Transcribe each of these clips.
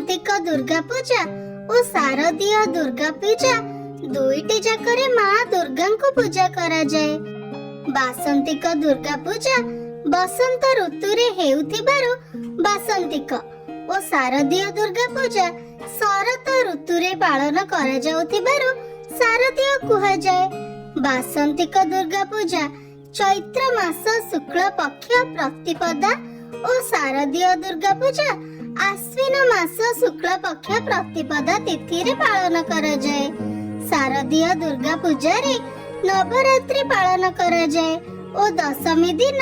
ବାସନ୍ତିକ ଦୁର୍ଗା ପୂଜା ଓ ଶାରଦୀୟ ଦୁର୍ଗା ପୂଜା ଦୁଇଟି ଯାକରେ ମା ଦୁର୍ଗାଙ୍କୁ ପୂଜା କରାଯାଏ। ବାସନ୍ତିକ ଦୁର୍ଗା ପୂଜା ବସନ୍ତ ଋତୁରେ ହେଉଥିବାରୁ ବାସନ୍ତିକ ଓ ଶାରଦୀୟ ଦୁର୍ଗା ପୂଜା ଶରତ ଋତୁରେ ପାଳନ କରାଯାଉଥିବାରୁ ଶାରଦୀୟ କୁହାଯାଏ। ବାସନ୍ତିକ ଦୁର୍ଗା ପୂଜା ଚୈତ୍ର ମାସ ଶୁକ୍ଳ ପକ୍ଷ ପ୍ରତିପଦା ଓ ଶାରଦୀୟ ଦୁର୍ଗା ପୂଜା ଆଶ୍ୱିନ ମାସ ଶୁକ୍ଳ ପକ୍ଷ ପ୍ରତିପଦା ତିଥିରେ ପାଳନ କରାଯାଏ। ଶାରଦୀୟ ଦୁର୍ଗା ପୂଜାରେ ନବରାତ୍ରି ପାଳନ କରାଯାଏ ଓ ଦଶମୀ ଦିନ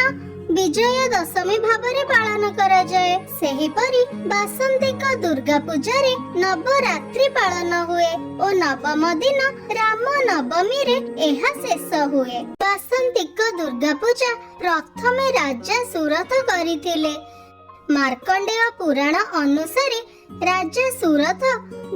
ବିଜୟ ଦଶମୀ ଭାବରେ ପାଳନ କରାଯାଏ। ସେହିପରି ବାସନ୍ତିକ ଦୁର୍ଗା ପୂଜାରେ ନବରାତ୍ରି ପାଳନ ହୁଏ ଓ ନବମ ଦିନ ରାମ ନବମୀରେ ଏହା ଶେଷ ହୁଏ। ବାସନ୍ତିକ ଦୁର୍ଗା ପୂଜା ପ୍ରଥମେ ରାଜା ସୁରଥ କରିଥିଲେ। ମାର୍କଣ୍ଡେୟ ପୁରାଣ ଅନୁସାରେ ରାଜା ସୁରଥ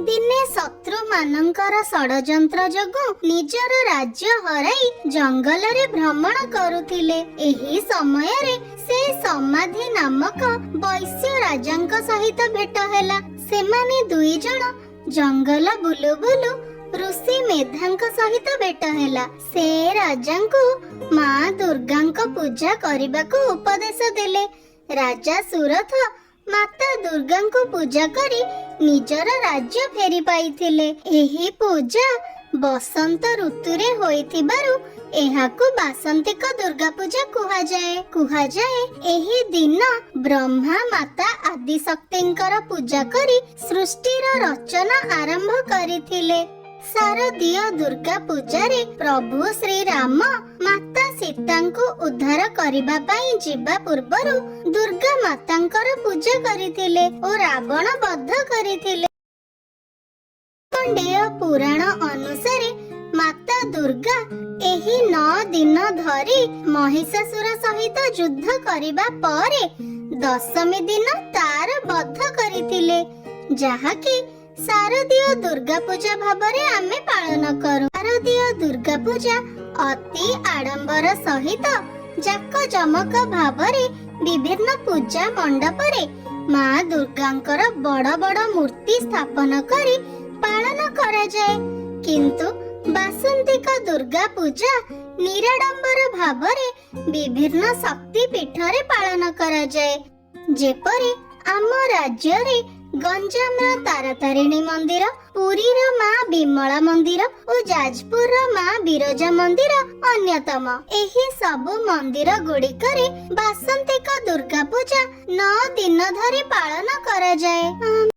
ଦିନେ ଶତ୍ରୁ ମାନଙ୍କର ଷଡ଼ଯନ୍ତ୍ର ଯୋଗୁଁ ନିଜର ରାଜ୍ୟ ହରାଇ ଜଙ୍ଗଲରେ ଭ୍ରମଣ କରୁଥିଲେ। ଏହି ସମୟରେ ସେ ସମାଧି ନାମକ ବୈଶ୍ୟ ରାଜାଙ୍କ ସହିତ ଭେଟ ହେଲା। ସେମାନେ ଦୁଇ ଜଣ ଜଙ୍ଗଲ ବୁଲୁ ବୁଲୁ ଋଷି ମେଧାଙ୍କ ସହିତ ଭେଟ ହେଲା। ସେ ରାଜାଙ୍କୁ ମା ଦୁର୍ଗାଙ୍କ ପୂଜା କରିବାକୁ ଉପଦେଶ ଦେଲେ। ରାଜା ସୁରଥ ମାତା ଦୁର୍ଗାଙ୍କୁ ପୂଜା କରି ନିଜର ରାଜ୍ୟ ଫେରି ପାଇଥିଲେ। ଏହି ପୂଜା ବସନ୍ତ ଋତୁରେ ହୋଇଥିବାରୁ ଏହାକୁ ବାସନ୍ତିକ ଦୁର୍ଗା ପୂଜା କୁହାଯାଏ। ଏହି ଦିନ ବ୍ରହ୍ମା ମାତା ଆଦି ଶକ୍ତିଙ୍କର ପୂଜା କରି ସୃଷ୍ଟିର ରଚନା ଆରମ୍ଭ କରିଥିଲେ। ଶାରଦୀୟ ଦୁର୍ଗା ପୂଜାରେ ପ୍ରଭୁ ଶ୍ରୀରାମ ମାତା ସୀତାଙ୍କୁ ଉଦ୍ଧାର କରିବା ପାଇଁ ଯିବା ପୂର୍ବରୁ ଦୁର୍ଗା ମାତାଙ୍କର ପୂଜା କରିଥିଲେ ଓ ରାବଣ ବଧ କରିଥିଲେ। ମାର୍କଣ୍ଡେୟ ପୁରାଣ ଅନୁସାରେ ମାତା ଦୁର୍ଗା ଏହି 9 ଦିନ ଧରି ମହିଷାସୁର ସହିତ ଯୁଦ୍ଧ କରିବା ପରେ ଦଶମୀ ଦିନ ତାର ବଧ କରିଥିଲେ, ଯାହାକି ଶାରଦୀୟ ଦୁର୍ଗା ପୂଜା ଭାବରେ ଆମେ ପାଳନ କରୁ। ଶାରଦୀୟ ଦୁର୍ଗା ପୂଜା ଅତି ଆଡମ୍ବର ସହିତ ଜାକଜମକ ଭାବରେ ବିଭିନ୍ନ ପୂଜା ମଣ୍ଡପରେ ମା ଦୁର୍ଗାଙ୍କର ବଡ଼ ବଡ଼ ମୂର୍ତ୍ତି ସ୍ଥାପନ କରି ପାଳନ କରାଯାଏ। କିନ୍ତୁ ବାସନ୍ତିକ ଦୁର୍ଗା ପୂଜା ନିରାଡମ୍ବର ଭାବରେ ବିଭିନ୍ନ ଶକ୍ତି ପୀଠରେ ପାଳନ କରାଯାଏ। ଯେପରି ଆମ ରାଜ୍ୟରେ ଗଞ୍ଜାମର ତାରାତାରିଣୀ ମନ୍ଦିର, ପୁରୀର ମା ବିମଳା ମନ୍ଦିର ଓ ଯାଜପୁରର ମା ବିରଜା ମନ୍ଦିର ଅନ୍ୟତମ। ଏହି ସବୁ ମନ୍ଦିର ଗୁଡ଼ିକରେ ବାସନ୍ତିକ ଦୁର୍ଗା ପୂଜା 9 ଦିନ ଧରି ପାଳନ କରାଯାଏ।